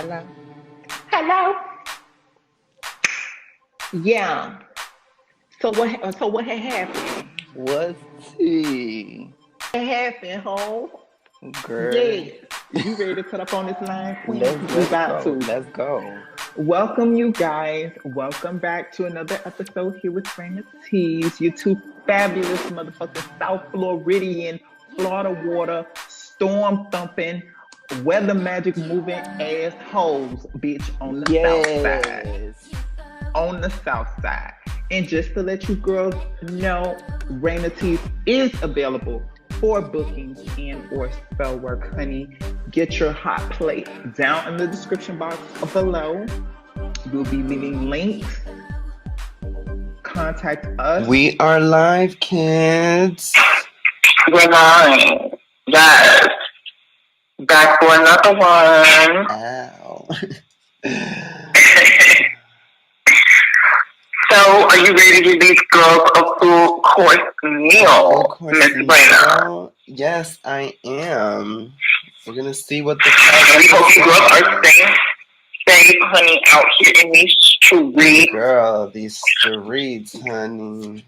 Hello. Hello. Yeah. So what had happened? What's tea? What happened, home? Girl. Yes. You ready to cut up on this line, queen? Let's Because we let's about go. to. Let's go. Welcome, you guys. Welcome back to another episode here with Raina Tees. You two fabulous motherfucking South Floridian, Florida water, storm thumping, weather magic moving ass hoes, bitch, on the south side. Yes. On the south side. And just to let you girls know, Raina Teeth is available for bookings and or spell work, honey. Get your hot plate down in the description box below. We'll be leaving links. Contact us. We are live, kids. Good night. Yes. Back for another one. Ow. So, are you ready to give these girls a full course meal, Miss Raina? Yes, I am. We're gonna see what the We hope you girls are safe, honey, out here in these streets. Girl, these streets, honey.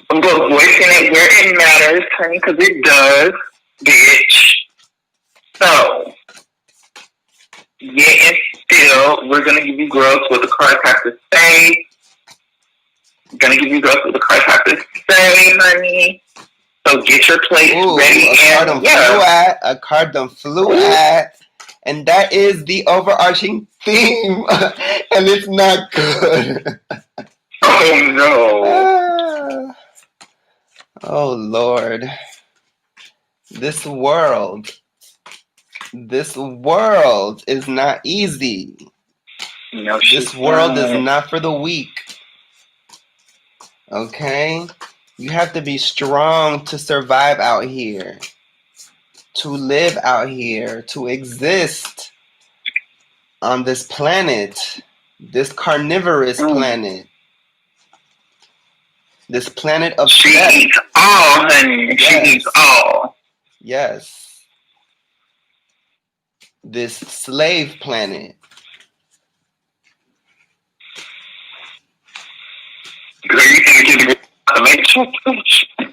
But voicing it where it matters, honey, because it does, bitch. So, yeah, and still, we're gonna give you girls what the cards have to say. Gonna give you girls what the cards have to say, honey. So get your plates ready. A card done flew at, and that is the overarching theme, and it's not good. Oh no! Oh Lord, this world is not easy. No, this world is not for the weak. Okay? You have to be strong to survive out here, to live out here, to exist on this planet, this carnivorous planet, this planet of she eats all, honey. Yes. She eats all. Yes. This slave planet. Girl, you think you can the Matrix? You the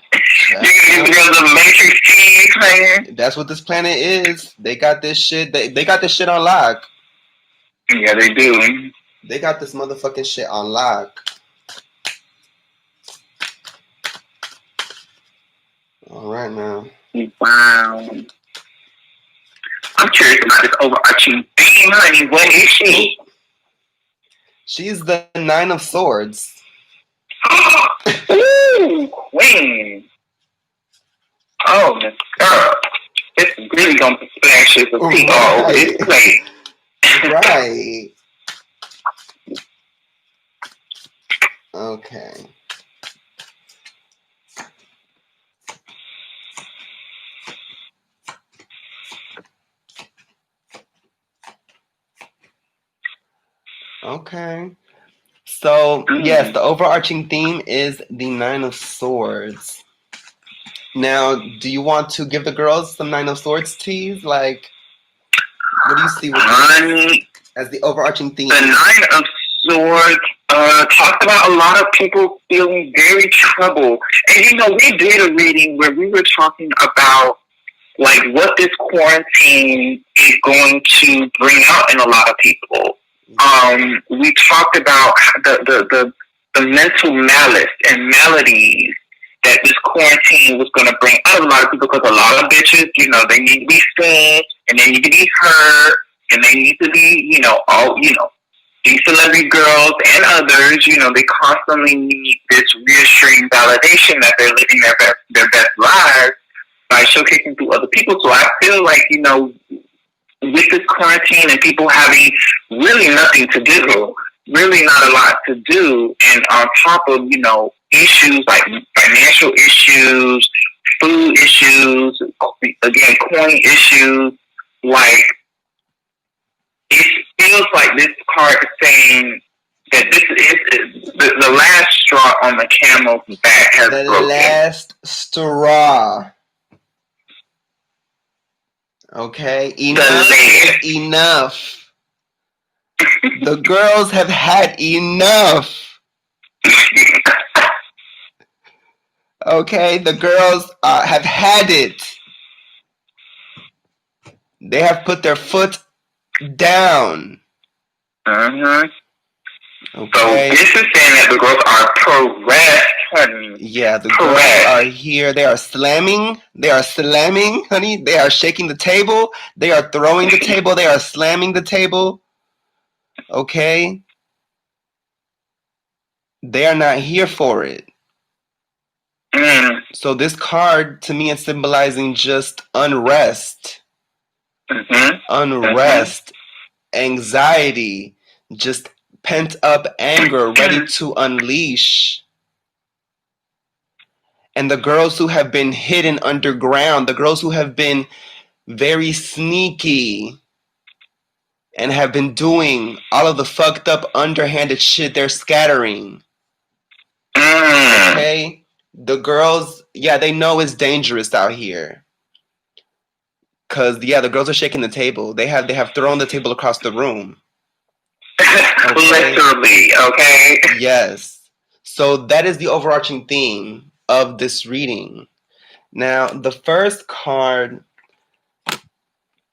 Matrix team, man. That's what this planet is. They got this shit. They got this shit on lock. Yeah, they do. They got this motherfucking shit on lock. All right now. Wow. I'm curious about this overarching theme, honey. What is she? She's the Nine of Swords. Ooh, queen. Oh, Miss Girl. It's really gonna be splashes of tea all over this place. Right. Okay. Okay. So, yes, the overarching theme is the Nine of Swords. Now, do you want to give the girls some Nine of Swords teas? Like, what do you see with as the overarching theme? The Nine of Swords talked about a lot of people feeling very troubled. And, we did a reading where we were talking about, like, what this quarantine is going to bring out in a lot of people. We talked about the mental malice and maladies that this quarantine was going to bring out of a lot of people, because a lot of bitches, they need to be seen, and they need to be heard, and they need to be, these celebrity girls and others, they constantly need this reassuring validation that they're living their best lives by showcasing through other people. So I feel like, with this quarantine and people having really nothing to do, really not a lot to do, and on top of, issues like financial issues, food issues, again, coin issues, like, it feels like this card is saying that this is the last straw on the camel's back has broken. The last straw. Okay, enough. The girls have had enough. Okay, the girls have had it. They have put their foot down. Mm-hmm. Okay. So this is saying that the girls are pressed, honey. Yeah, the girls are here. They are slamming. They are slamming, honey. They are shaking the table. They are throwing the table. They are slamming the table. Okay. They are not here for it. Mm. So this card to me is symbolizing just unrest. Mm-hmm. Unrest, anxiety, just pent up anger ready to unleash. And the girls who have been hidden underground, the girls who have been very sneaky and have been doing all of the fucked up underhanded shit they're scattering. Okay? The girls, yeah, they know it's dangerous out here. Cause yeah, the girls are shaking the table. They have thrown the table across the room. Okay? Literally, okay? Yes. So that is the overarching theme of this reading. Now, the first card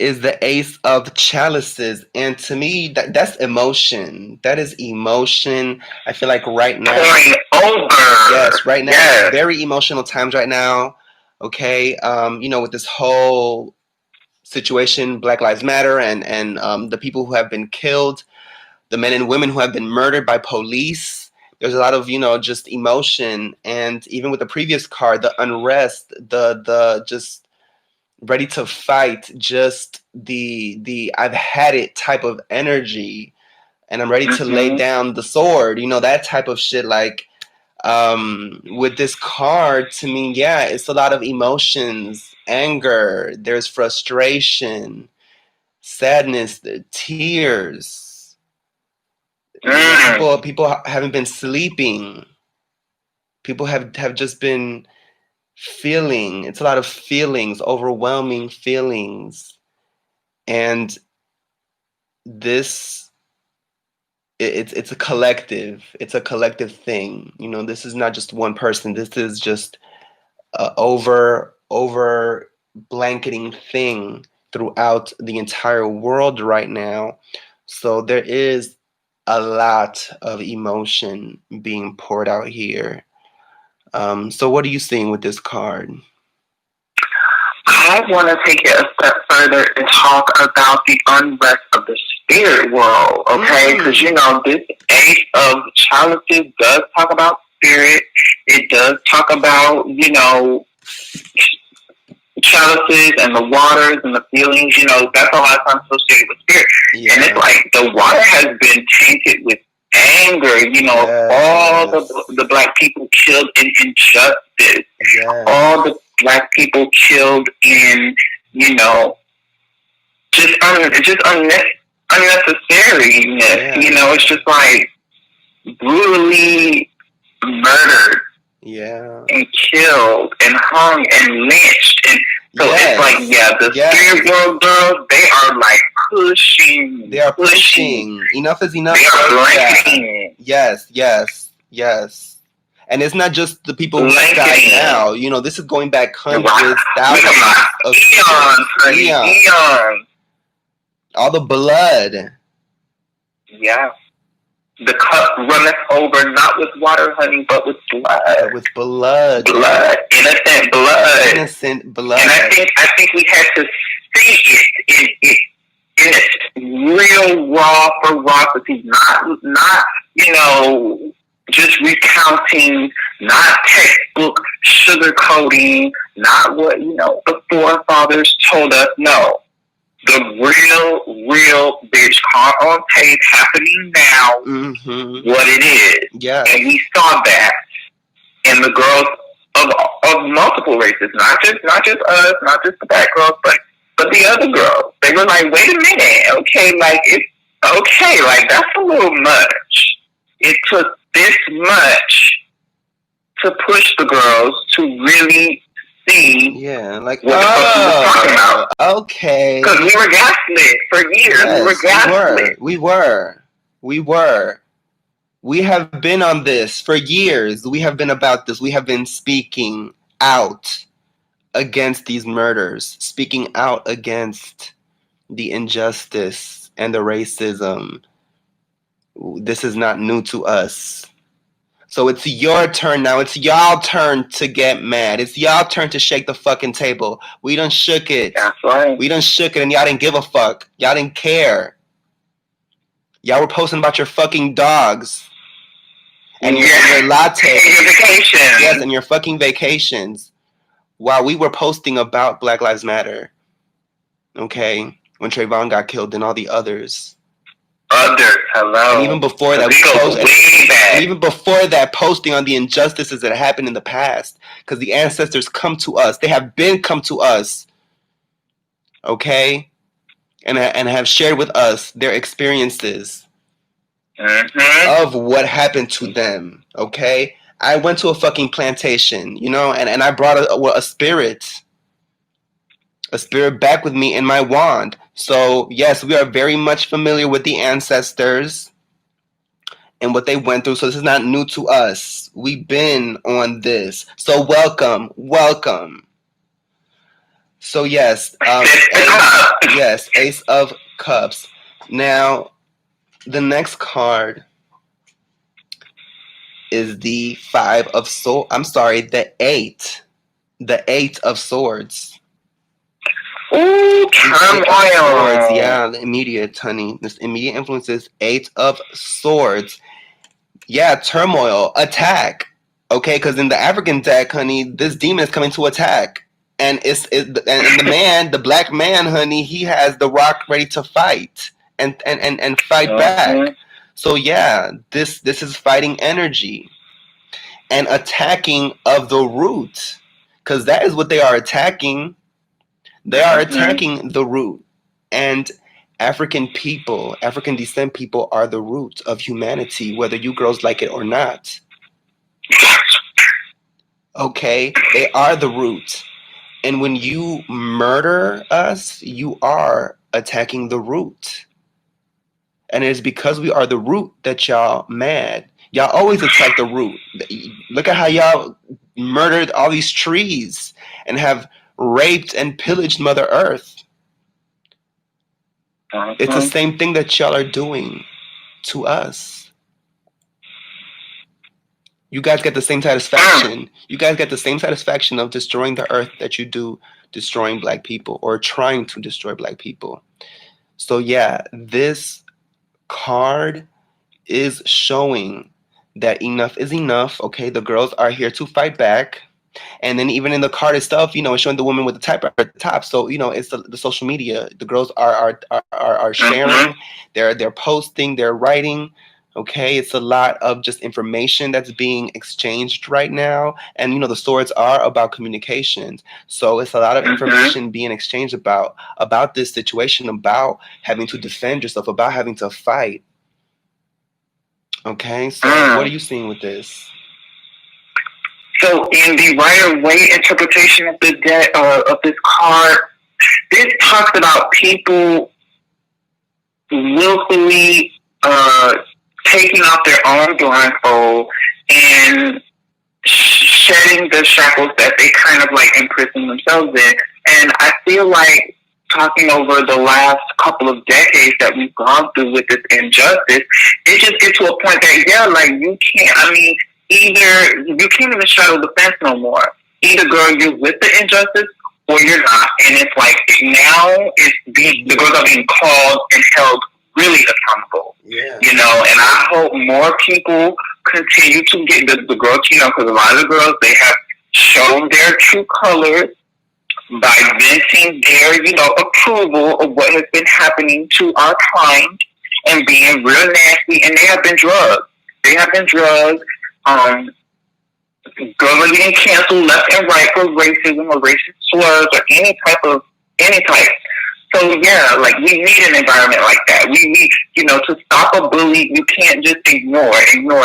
is the Ace of Chalices, and to me, that's emotion. That is emotion. I feel like right now, pouring over. Yes, right now, yes. Very emotional times right now. Okay, with this whole situation, Black Lives Matter, and the people who have been killed, the men and women who have been murdered by police. There's a lot of just emotion, and even with the previous card, the unrest, the just ready to fight, just the I've had it type of energy, and I'm ready to lay down the sword, that type of shit. Like with this card, to me, yeah, it's a lot of emotions, anger, there's frustration, sadness, tears. People haven't been sleeping. People have just been feeling. It's a lot of feelings, overwhelming feelings. And this it's a collective. It's a collective thing. This is not just one person. This is just a over blanketing thing throughout the entire world right now. So there is a lot of emotion being poured out here. So what are you seeing with this card? I want to take it a step further and talk about the unrest of the spirit world, okay? Because, this Ace of Chalices does talk about spirit. It does talk about, chalices and the waters and the feelings, that's a lot of times associated with spirit. Yeah. And it's like the water has been tainted with anger, all the black people killed in injustice, all the black people killed in, just unnecessariness. It's just like brutally murdered. Yeah. And killed and hung and lynched. And so it's like, the spirit world girls, they are like pushing. They are pushing. Enough is enough. They are blanketing. Yes. And it's not just the people who died now. This is going back hundreds, thousands of eons. All the blood. Yeah. The cup runneth over, not with water, honey, but with blood. With blood. Blood. Innocent blood. Innocent blood. And I think we had to see it in its real raw ferocity, not just recounting, not textbook sugarcoating, not what, the forefathers told us. No. The real bitch caught on tape happening now, what it is. Yeah. And we saw that in the girls of multiple races, not just us, not just the black girls, but the other girls. They were like, wait a minute, okay, that's a little much. It took this much to push the girls to really see Yeah, like, what the fuck he was talking about. okay. Because we were gaslit for years. Yes, we were gaslit. We were. We have been on this for years. We have been about this. We have been speaking out against these murders, speaking out against the injustice and the racism. This is not new to us. So it's your turn now. It's y'all turn to get mad. It's y'all turn to shake the fucking table. We done shook it. That's right. We done shook it and y'all didn't give a fuck. Y'all didn't care. Y'all were posting about your fucking dogs. And your lattes. And your vacations. Yes, and your fucking vacations. While we were posting about Black Lives Matter. Okay? When Trayvon got killed and all the others. Hello. And even before that, even before that, posting on the injustices that happened in the past, because the ancestors come to us. They have been come to us, okay, and have shared with us their experiences of what happened to them. Okay, I went to a fucking plantation, you know, and I brought a spirit back with me in my wand. So yes, we are very much familiar with the ancestors and what they went through. So this is not new to us. We've been on this. So welcome. So yes, Ace of Cups. Now, the next card is the Five of Swords. I'm sorry, the Eight of Swords. Ooh, turmoil. Yeah, the immediate, honey. This immediate influences 8 of Swords. Yeah, turmoil, attack. Okay, because in the African deck, honey, this demon is coming to attack. And and the black man, honey, he has the rock ready to fight and fight back. So yeah, this is fighting energy and attacking of the root. Because that is what they are attacking. They are attacking the root. And African descent people are the root of humanity, whether you girls like it or not. Okay? They are the root. And when you murder us, you are attacking the root. And it is because we are the root that y'all mad. Y'all always attack the root. Look at how y'all murdered all these trees and have raped and pillaged Mother Earth. It's the same thing that y'all are doing to us. You guys get the same satisfaction. You guys get the same satisfaction of destroying the earth that you do destroying black people or trying to destroy black people. So yeah, this card is showing that enough is enough. Okay, the girls are here to fight back. And then even in the card itself, you know, it's showing the woman with the typewriter at the top. So, you know, it's the social media. The girls are sharing, they're posting, they're writing. Okay, it's a lot of just information that's being exchanged right now. And, you know, the swords are about communications. So it's a lot of information being exchanged about this situation, about having to defend yourself, about having to fight. Okay, so what are you seeing with this? So in the Rider-Waite interpretation of the deck of this card, this talks about people willfully taking off their own blindfold and shedding the shackles that they kind of like imprison themselves in. And I feel like talking over the last couple of decades that we've gone through with this injustice, it just gets to a point that, yeah, like you can't, I mean, either you can't even straddle the fence no more. Either, girl, you're with the injustice or you're not. And it's like now the girls are being called and held really accountable. Yeah. You know, and I hope more people continue to get the girls, you know, because a lot of the girls, they have shown their true colors by venting their, you know, approval of what has been happening to our kind and being real nasty. And they have been drugged. Girls are getting canceled left and right for racism or racist slurs or any type. So yeah, like we need an environment like that. We need, you know, to stop a bully, you can't just ignore. No,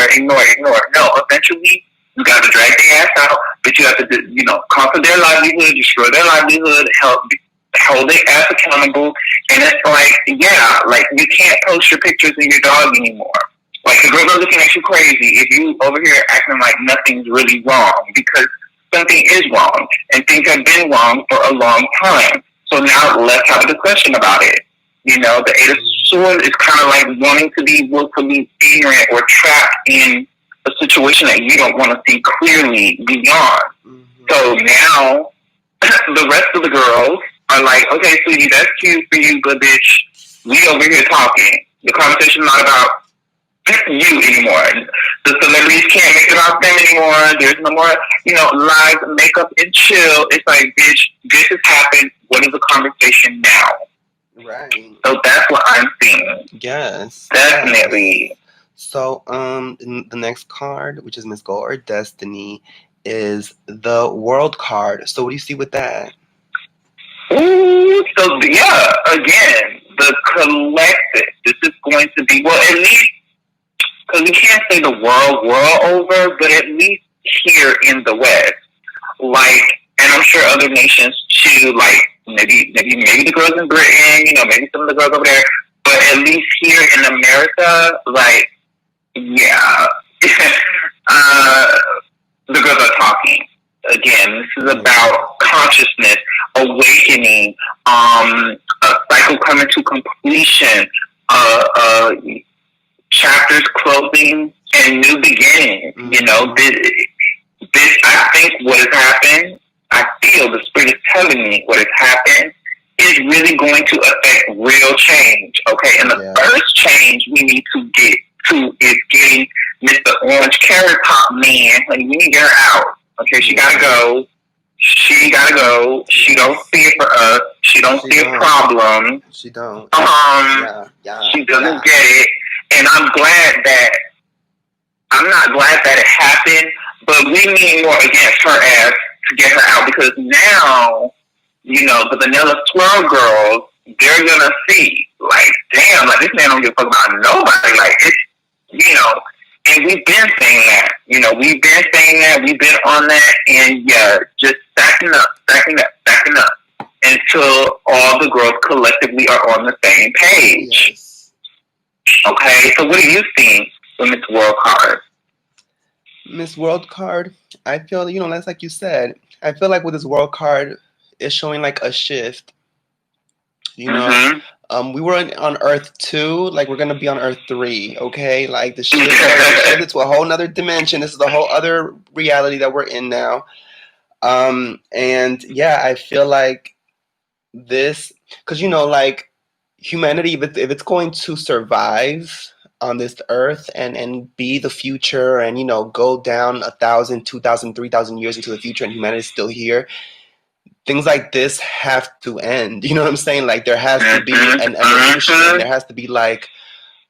eventually You got to drag their ass out, but you have to, conquer their livelihood, destroy their livelihood, hold their ass accountable. And it's like, yeah, like you can't post your pictures of your dog anymore. Like the girls are looking at you crazy if you over here acting like nothing's really wrong, because something is wrong and things have been wrong for a long time. So now let's have a discussion about it. The Eight of Swords is kind of like wanting to be willfully ignorant or trapped in a situation that you don't want to see clearly beyond. Mm-hmm. So now the rest of the girls are like, okay, sweetie, that's cute for you, but bitch, we over here talking. The conversation's not about you anymore. The celebrities can't make it about them anymore. There's no more, lies, makeup, and chill. It's like, bitch, this has happened. What is the conversation now? Right. So that's what I'm seeing. Yes. Definitely. Yes. So, the next card, which is Miss Gold or Destiny, is the World card. So, what do you see with that? Ooh, so yeah, again, the collective. This is going to be, well, at least, because we can't say the world over, but at least here in the West, like, and I'm sure other nations too, like maybe the girls in Britain, maybe some of the girls over there, but at least here in America, like, yeah, the girls are talking. Again, this is about consciousness, awakening, a cycle coming to completion, chapters closing and new beginnings. Mm-hmm. This, I think what has happened, I feel the spirit is telling me what has happened is really going to affect real change. Okay, and the first change we need to get to is getting Mr. Orange Carrot Top Man. Honey, we need to get her out. Okay, she gotta go. She gotta go. She don't see it for us. She don't see a problem. She don't. She doesn't get it. And I'm not glad that it happened, but we need more against her ass to get her out, because now, the Vanilla Swirl girls, they're gonna see, like, damn, like, this man don't give a fuck about nobody. Like, it's, and we've been saying that. We've been saying that. We've been on that. And, yeah, just stacking up until all the girls collectively are on the same page. Yes. Okay, so what are you seeing with Miss World card? Miss World card, I feel, that's like you said. I feel like with this World card, it's showing like a shift. Mm-hmm. We were on Earth 2, like we're gonna be on Earth 3, okay? Like the shift shifted to a whole nother dimension. This is a whole other reality that we're in now. And yeah, I feel like this, because like humanity, if it's going to survive on this earth and be the future and go down 1,000, 2,000, 3,000 years into the future and humanity is still here, things like this have to end. You know what I'm saying? Like there has to be an evolution. There has to be like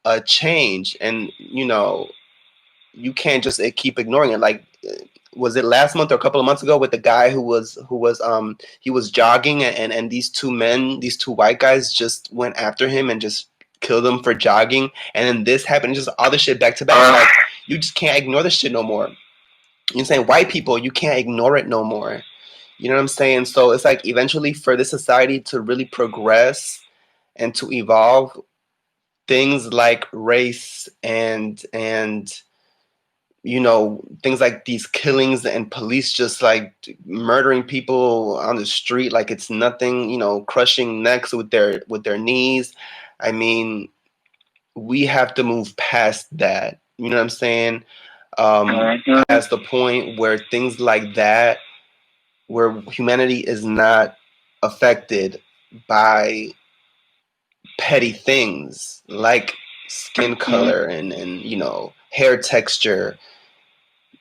a change, and you can't just keep ignoring it. Like, was it last month or a couple of months ago with the guy who was he was jogging and these two white guys just went after him and just killed him for jogging, and then this happened, just all the shit back to back. Like you just can't ignore this shit no more. You're saying white people, you can't ignore it no more. You know what I'm saying? So it's like eventually for this society to really progress and to evolve, things like race and things like these killings and police just like murdering people on the street like it's nothing, crushing necks with their knees. I mean, we have to move past that. You know what I'm saying? Past the point where things like that, where humanity is not affected by petty things like skin color and hair texture.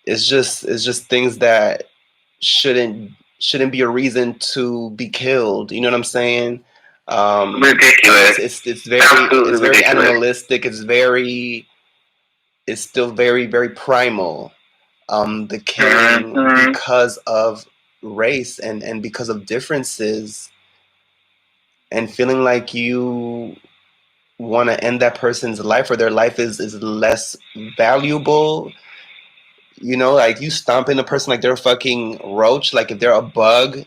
It's just things that shouldn't be a reason to be killed. You know what I'm saying? Ridiculous. It's very animalistic. It's still very, very primal. The killing because of race and because of differences, and feeling like you want to end that person's life or their life is less valuable. You know, like you stomping a person like they're a fucking roach, like if they're a bug,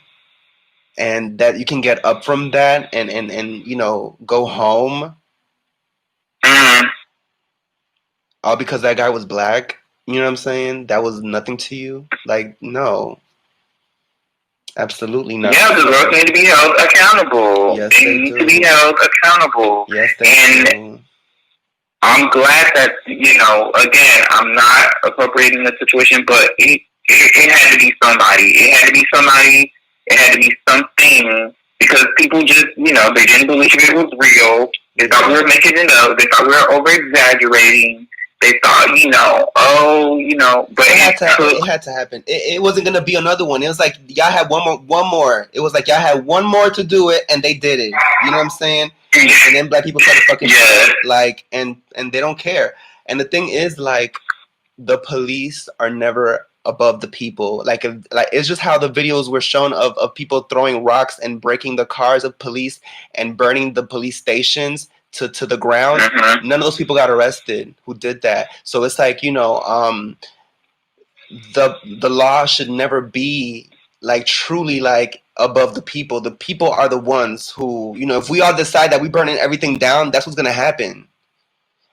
and that you can get up from that and you know go home Mm. all because that guy was black. You know what I'm saying? That was nothing to you. Like no, absolutely not. Yeah, the girls need to be held accountable. Yes, They they need do. to be held accountable. Yes, they And do. I'm glad that, you know, again, I'm not appropriating the situation, but it had to be somebody. It had to be somebody. It had to be something because people just, you know, they didn't believe it was real. They thought we were making it up. They thought we were over exaggerating. They thought, you know, oh, you know, but it had to happen. It wasn't gonna be another one. It was like y'all had one more. It was like y'all had one more to do it, and they did it. You know what I'm saying? And then black people started fucking shit, like, and they don't care. And the thing is, like, the police are never above the people. Like it's just how the videos were shown of people throwing rocks and breaking the cars of police and burning the police stations to the ground. Mm-hmm. None of those people got arrested who did that. So it's like, you know, the law should never be like truly like above the people. The people are the ones who, you know, if we all decide that we burning everything down, that's what's gonna happen.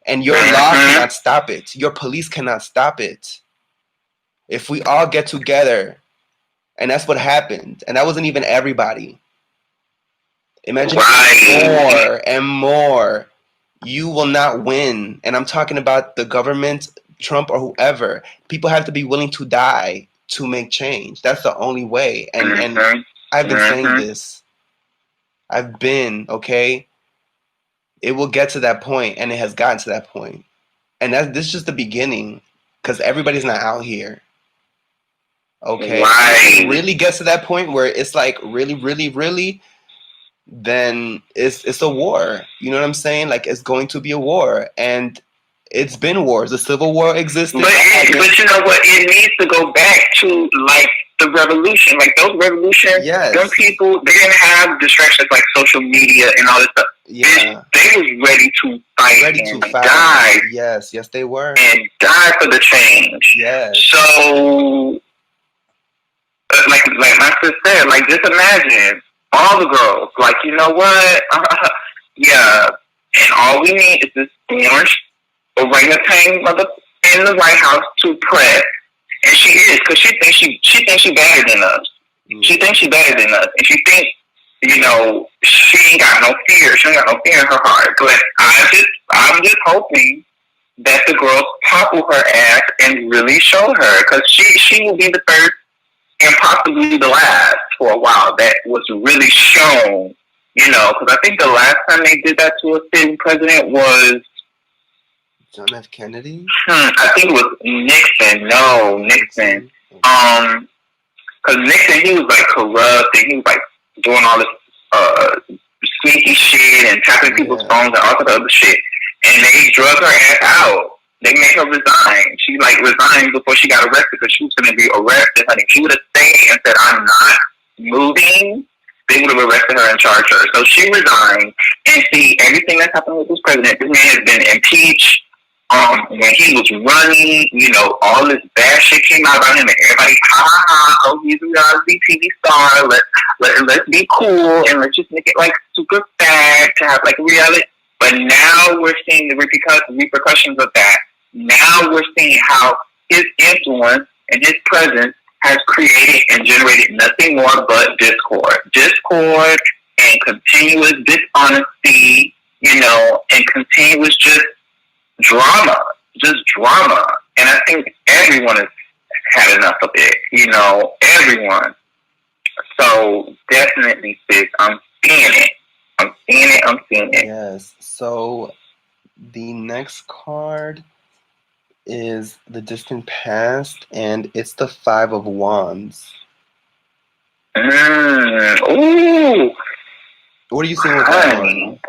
And your law cannot stop it. Your police cannot stop it. If we all get together, and that's what happened, and that wasn't even everybody. Imagine more and more. You will not win. And I'm talking about the government, Trump or whoever. People have to be willing to die to make change. That's the only way. And I've been saying this. I've been, okay? It will get to that point, and it has gotten to that point. And this is just the beginning, because everybody's not out here. Okay? If it really gets to that point where it's like really, really, really, then it's a war. You know what I'm saying? Like it's going to be a war, and it's been wars. The Civil War existed. But you know what? It needs to go back to like the revolution. Like those revolutions, them people, they didn't have distractions like social media and all this stuff. Yeah. They was ready to fight and die. Yes, they were. And die for the change. Yes. So like my sister said, like just imagine all the girls, like, you know what? Yeah. And all we need is this orange orangutan mother in the White House to press. And she is, because she thinks she better than us. She thinks she better than us. And she thinks, you know, she ain't got no fear. She ain't got no fear in her heart. But I'm just hoping that the girls topple her ass and really show her. Because she will be the first and possibly the last for a while that was really shown, you know, because I think the last time they did that to a sitting president was John F. Kennedy? I think it was Nixon. No, Nixon. Because Nixon, he was like corrupt and he was like doing all this sneaky shit and tapping people's phones and all that other shit. And they drug her ass out. They made her resign. She like resigned before she got arrested because she was going to be arrested. Honey, she would have stayed and said, "I'm not moving." They would have arrested her and charged her. So she resigned. And see, everything that's happened with this president, this man has been impeached. When he was running, you know, all this bad shit came out about him, and everybody, oh, he's a reality TV star. Let's be cool and let's just make it like super sad to have like reality. But now we're seeing the repercussions of that. Now we're seeing how his influence and his presence has created and generated nothing more but discord and continuous dishonesty, you know, and continuous just drama. And I think everyone has had enough of it, you know, everyone. So definitely, sis, I'm seeing it. Yes. So the next card is the distant past, and it's the Five of Wands. Ooh. What are you seeing with that one?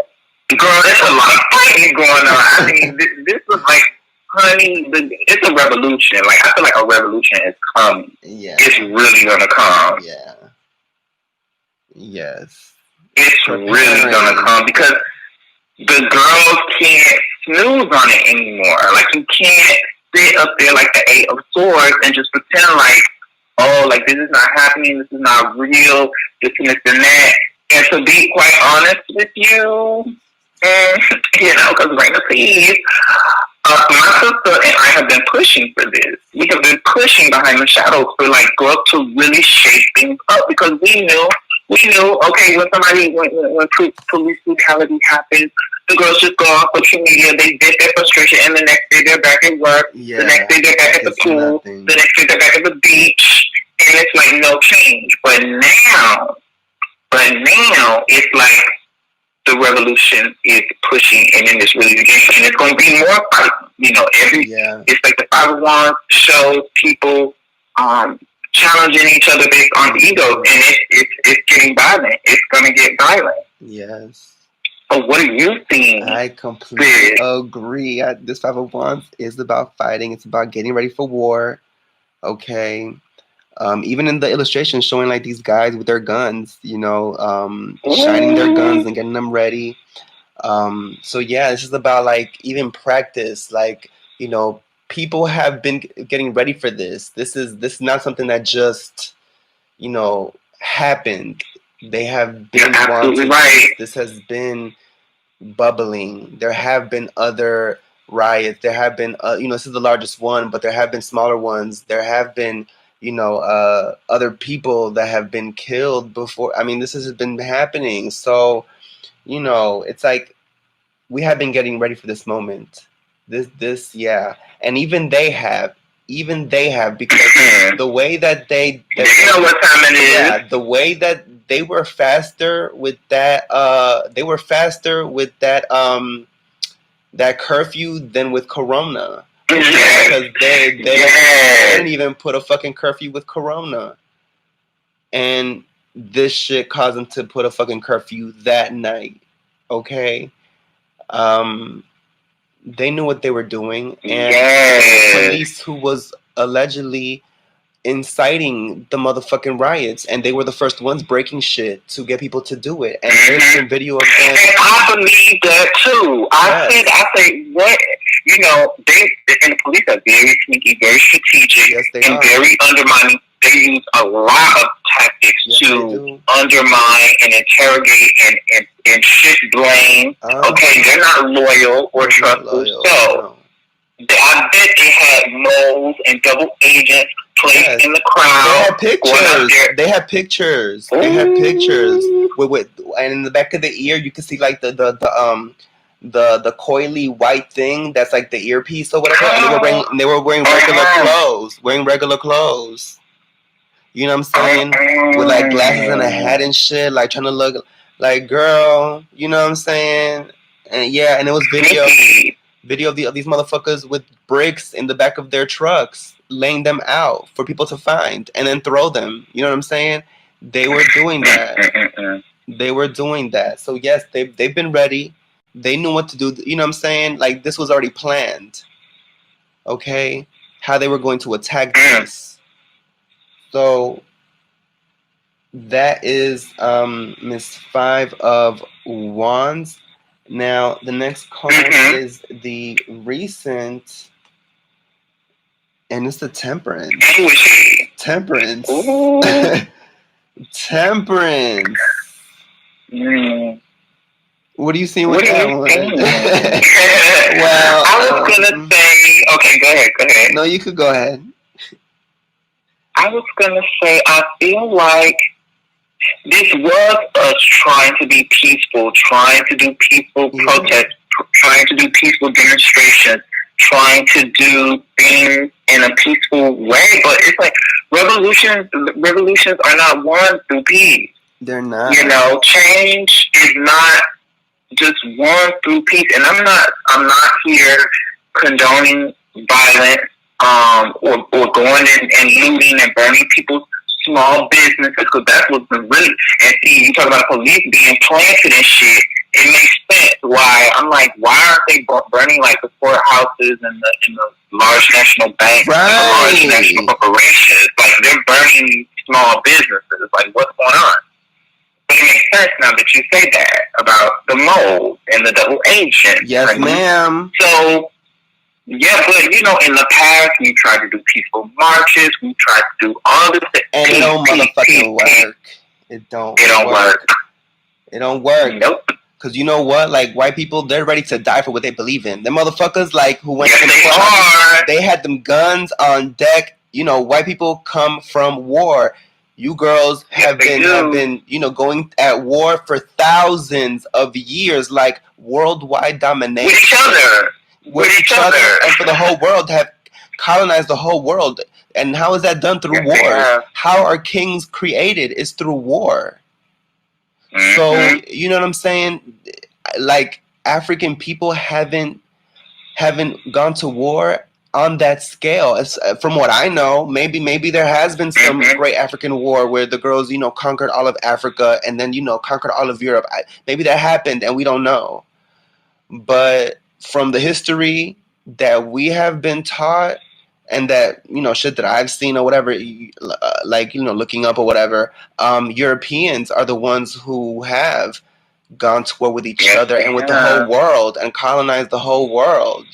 Girl, there's a lot of fighting going on. I mean, this is like, honey, it's a revolution. Like, I feel like a revolution is coming. Yeah. It's really gonna come. Yeah. Yes. It's really gonna come because the girls can't snooze on it anymore. Like, you can't sit up there like the Eight of Swords and just pretend like, oh, like this is not happening, this is not real, this and this and that. And to be quite honest with you, because Raina Peace, my sister and I have been pushing for this. We have been pushing behind the shadows for like girls to really shake things up because we knew, okay, when police brutality happens, the girls just go on social media, they vent their frustration, and the next day they're back at work, the next day they're back at the pool, the next day they're back at the beach, and it's like no change. But now it's like the revolution is pushing, and then it's really beginning, and it's going to be more fighting. It's like the Five of Wands shows people challenging each other based on ego, and it's getting violent. It's going to get violent. Yes. So what are you seeing? I completely agree. This Five of Wands is about fighting. It's about getting ready for war. Okay. Even in the illustration showing like these guys with their guns, shining their guns and getting them ready. So yeah, this is about like even practice. Like, people have been getting ready for this. This is not something that just, happened. They have been wanting right. This has been bubbling. There have been other riots. There have been, this is the largest one, but there have been smaller ones. There have been, other people that have been killed before. I mean, this has been happening. So, it's like we have been getting ready for this moment. Yeah. And even they have because the way that they what time it is. Yeah, the way that they were faster with that that curfew than with Corona. Because they didn't even put a fucking curfew with Corona. And this shit caused them to put a fucking curfew that night. Okay? They knew what they were doing. And the police who was allegedly inciting the motherfucking riots, and they were the first ones breaking shit to get people to do it. And there's some video of them. And I believe that too. I think what they and the police are very sneaky, very strategic, and very undermining. They use a lot of tactics to undermine and interrogate and shift blame. Okay, they're not loyal or trustful. So I bet they had moles and double agents placed in the crowd. They had pictures. With and in the back of the ear you can see like the coily white thing that's like the earpiece or whatever. And they were wearing regular clothes. You know what I'm saying? With like glasses and a hat and shit, like trying to look like girl. You know what I'm saying? And yeah, and it was video of these motherfuckers with bricks in the back of their trucks, laying them out for people to find and then throw them. You know what I'm saying? They were doing that. So yes, they've been ready. They knew what to do. You know what I'm saying? Like this was already planned. Okay? How they were going to attack this. So that is Miss Five of Wands. Now, the next card is the recent, and it's the Temperance. Temperance. Temperance. What are you seeing with that one? Well, I was going to say, okay, go ahead. No, you could go ahead. I was going to say, I feel like this was us trying to be peaceful, trying to do peaceful protests, trying to do peaceful demonstrations, trying to do things in a peaceful way. But it's like revolutions are not won through peace. They're not. Change is not just won through peace. And I'm not here condoning violence, or going and looting and burning people's small businesses, because that's what's been really. And see, you talk about police being planted and shit. It makes sense why I'm like, why aren't they burning like the courthouses and the large national banks, and the large national corporations? Like they're burning small businesses. Like what's going on? But it makes sense now that you say that about the mold and the double agent. Yes, ma'am. So Yeah, but in the past we tried to do peaceful marches. We tried to do all this And it peace, don't peace, peace, motherfucking peace. work. It don't It don't work. work. It don't work. Nope. Cause you know what? Like white people, they're ready to die for what they believe in. Them motherfuckers, like who went Yes, to they war, are. they had them guns on deck. You know, white people come from war. You girls Yes, have they do. been, going at war for thousands of years, like worldwide With each domination other. With with each each other and for the other. whole world, have colonized the whole world. And how is that done? Through Yes, they wars. have. How are kings created? Is through war. So Mm-hmm. you know what I'm saying? Like African people haven't gone to war on that scale. As, from what I know, maybe there has been some Mm-hmm. great African war where the girls conquered all of Africa and then conquered all of Europe. Maybe that happened and we don't know. But from the history that we have been taught and that shit that I've seen or whatever, like looking up or whatever, Europeans are the ones who have gone to war with each Yes, other they and with the whole have. world and colonized the whole world.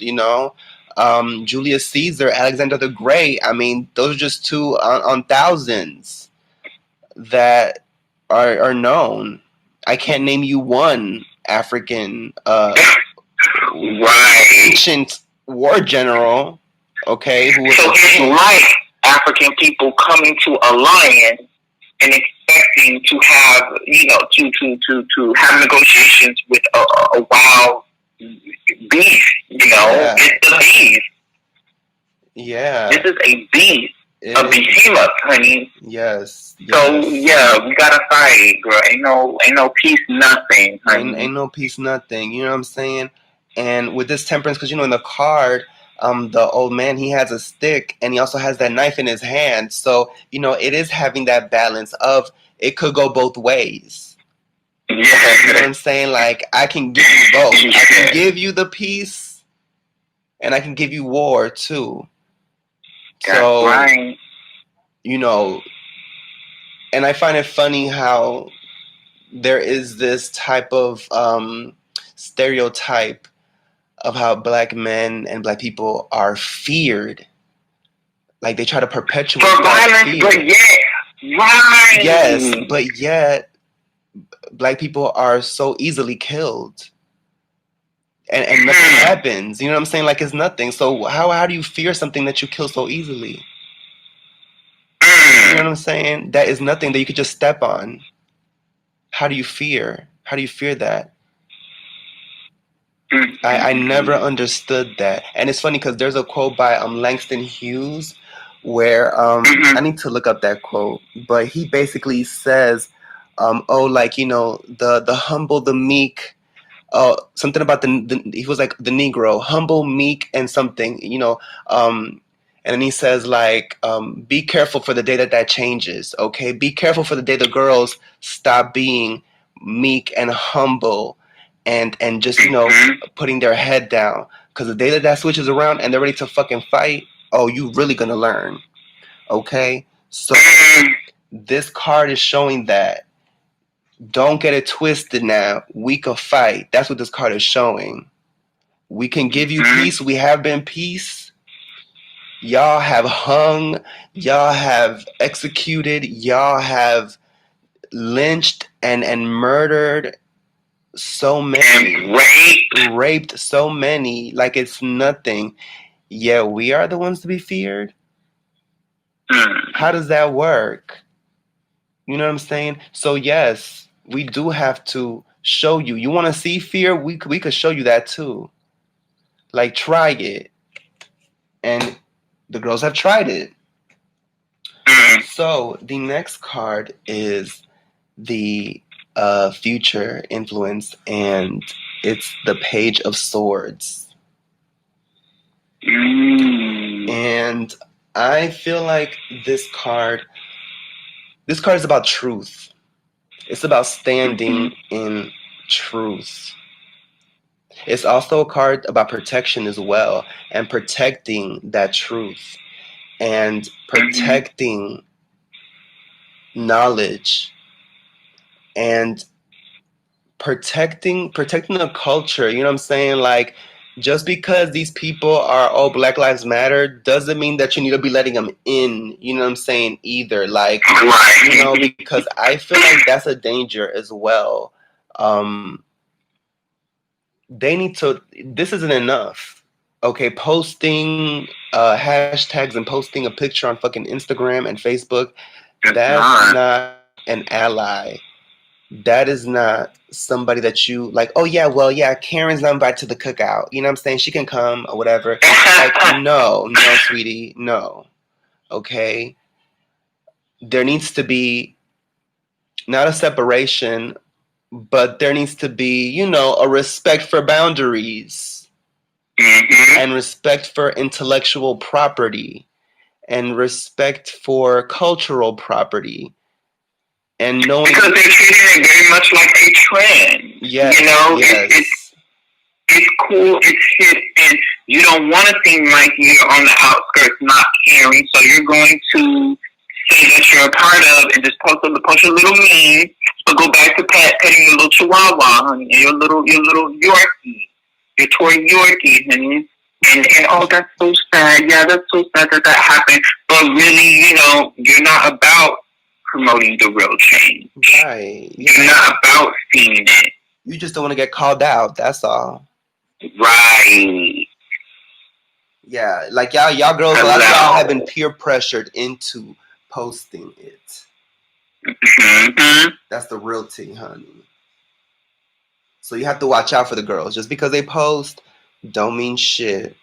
Julius Caesar, Alexander the Great. I mean, those are just two on thousands that are known. I can't name you one African Right. ancient war general, okay, who was So a it's king. like African people coming to a lion and expecting to have, to have negotiations with a wild beast. Yeah, It's the beast. yeah. This is a beast, It a is. behemoth, honey. Yes, So yes. yeah, we gotta fight, bro. Ain't no peace, nothing, honey. Ain't no peace, nothing. You know what I'm saying? And with this temperance, because in the card, the old man, he has a stick and he also has that knife in his hand. So it is having that balance of it could go both ways. You know what Yeah, I'm saying? Like I can give you both. I can yeah. give you the peace and I can give you war too. That's So right. and I find it funny how there is this type of stereotype of how black men and black people are feared. Like they try to perpetuate For that violence, fear. but yet, right. Yes, but yet black people are so easily killed. And nothing happens. You know what I'm saying? Like it's nothing. So how do you fear something that you kill so easily? You know what I'm saying? That is nothing that you could just step on. How do you fear? How do you fear that? I never understood that. And it's funny because there's a quote by Langston Hughes where I need to look up that quote, but he basically says, oh, like, the humble, the meek, something about he was like the Negro, humble, meek, and something, and then he says like, be careful for the day that changes, okay? Be careful for the day the girls stop being meek and humble and just, putting their head down. Because the day that switches around and they're ready to fucking fight, oh, you really gonna learn, okay? So this card is showing that. Don't get it twisted now. We can fight. That's what this card is showing. We can give you peace. We have been peace. Y'all have hung. Y'all have executed. Y'all have lynched and murdered so many. And Raped so many. Like it's nothing. Yeah, we are the ones to be feared. How does that work? You know what I'm saying? So yes, we do have to show you. You want to see fear? We could show you that too. Like try it, and the girls have tried it. So the next card is the future influence, and it's the Page of Swords. And I feel like this card is about truth. It's about standing in truth. It's also a card about protection as well, and protecting that truth and protecting knowledge and protecting the culture. You know what I'm saying? Like just because these people are Black Lives Matter doesn't mean that you need to be letting them in. You know what I'm saying? Either like, because I feel like that's a danger as well. They need to. This isn't enough. Okay, posting hashtags and posting a picture on fucking Instagram and Facebook. That's not an ally. That is not somebody that you like, oh yeah, well yeah, Karen's not invited to the cookout. You know what I'm saying? She can come or whatever. Like, no, sweetie, no. Okay? There needs to be not a separation, but there needs to be, a respect for boundaries and respect for intellectual property and respect for cultural property. And knowing because they're treating it very much like a trend. Yes, it's cool, it's hip, and you don't want to seem like you're on the outskirts not caring, so you're going to say that you're a part of and just post a little meme, but go back to petting your little chihuahua, honey, and your little Yorkie, your toy Yorkie, honey. And oh, that's so sad. Yeah, that's so sad that happened. But really, you're not about promoting the real change. Right. You're not about seeing it. You just don't want to get called out. That's all. Right. Yeah, like y'all girls, a lot of y'all have been peer pressured into posting it. Mm-hmm. That's the real tea, honey. So you have to watch out for the girls. Just because they post, don't mean shit.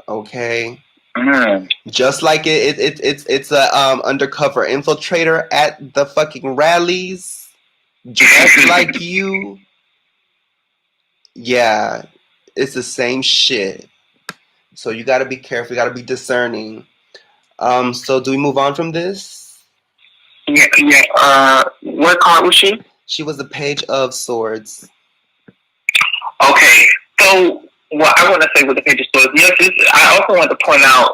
Okay. Mm. Just like it's a undercover infiltrator at the fucking rallies, dressed like you. Yeah, it's the same shit. So you got to be careful. You got to be discerning. So do we move on from this? Yeah. What card was she? She was the Page of Swords. Okay. So what I want to say with the Page of Swords, yes, I also want to point out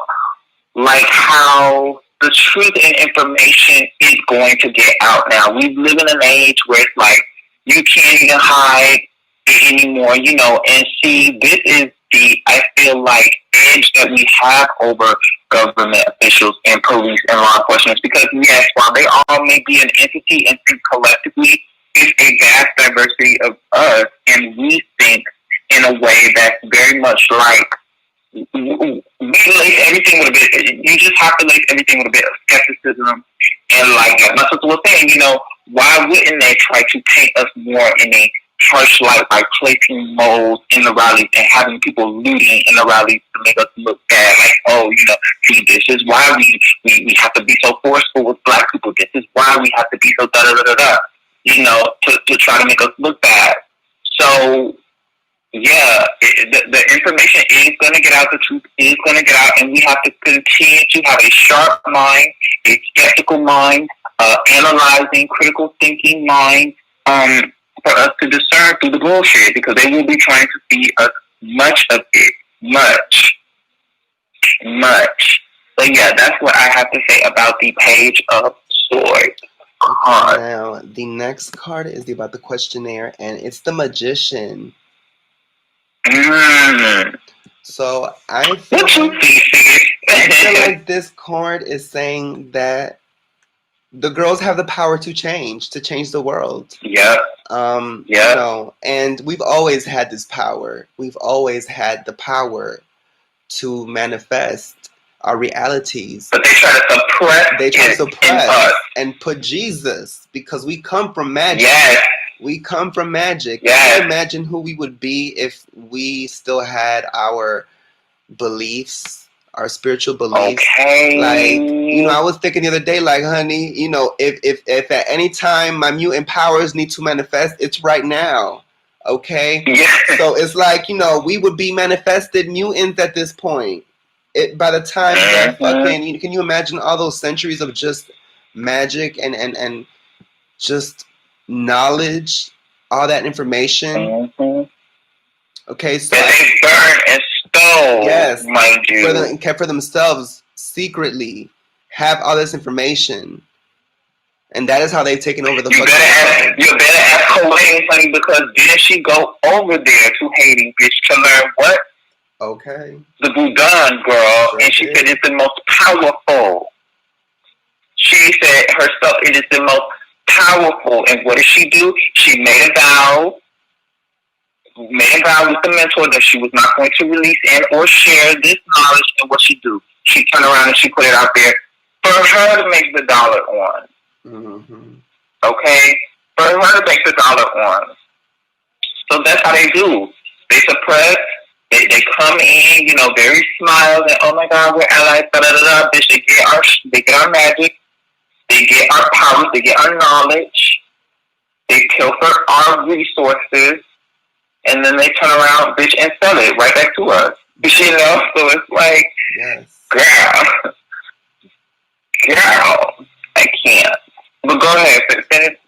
like how the truth and information is going to get out now. We live in an age where it's like you can't even hide it anymore, and see, this is I feel like, edge that we have over government officials and police and law enforcement, because yes, while they all may be an entity and think collectively, it's a vast diversity of us, and we think in a way that's very much like we lace everything with a bit. You just have to lace everything with a bit of skepticism, and like my sister was saying, why wouldn't they try to paint us more in a harsh light by placing moles in the rallies and having people looting in the rallies to make us look bad? Like, oh, see, this is why we have to be so forceful with Black people. This is why we have to be so da da da da da. To try to make us look bad. So. Yeah, the information is going to get out. The truth is going to get out, and we have to continue to have a sharp mind, a skeptical mind, analyzing, critical thinking mind, for us to discern through the bullshit, because they will be trying to feed us much of it, much. So yeah, that's what I have to say about the Page of Swords card. Now, the next card is about the questionnaire, and it's the Magician. So I feel like this card is saying that the girls have the power to change the world. Yeah. And we've always had this power. We've always had the power to manifest our realities. But they try to suppress. They try to suppress and put Jesus, because we come from magic. Yes. We come from magic. Yes. Can you imagine who we would be if we still had our beliefs, our spiritual beliefs? Okay. Like, I was thinking the other day, like, honey, if at any time my mutant powers need to manifest, it's right now. Okay? Yes. So it's like, we would be manifested mutants at this point. By the time that fucking, can you imagine all those centuries of just magic and just knowledge, all that information. Okay, so they burned and stole. Yes, mind you, kept for themselves secretly, have all this information, and that is how they've taken over the fucking world. You better ask Hawaii, honey, because didn't she go over there to Haiti, bitch, to learn what? Okay. The Budan girl, Sure and she did. said it's the most powerful. She said herself it is the most powerful. And what did she do? She made a vow with the mentor that she was not going to release and or share this knowledge. And what she do? She turned around and she put it out there for her to make the dollar on. Mm-hmm. Okay? For her to make the dollar on. So that's how they do. They suppress. They come in, very smiles and oh my God, we're allies. Da da da da. Bitch, they get our magic. They get our powers. They get our knowledge. They pilfer our resources, and then they turn around, bitch, and sell it right back to us. So it's like, Yes. girl, I can't. But go ahead,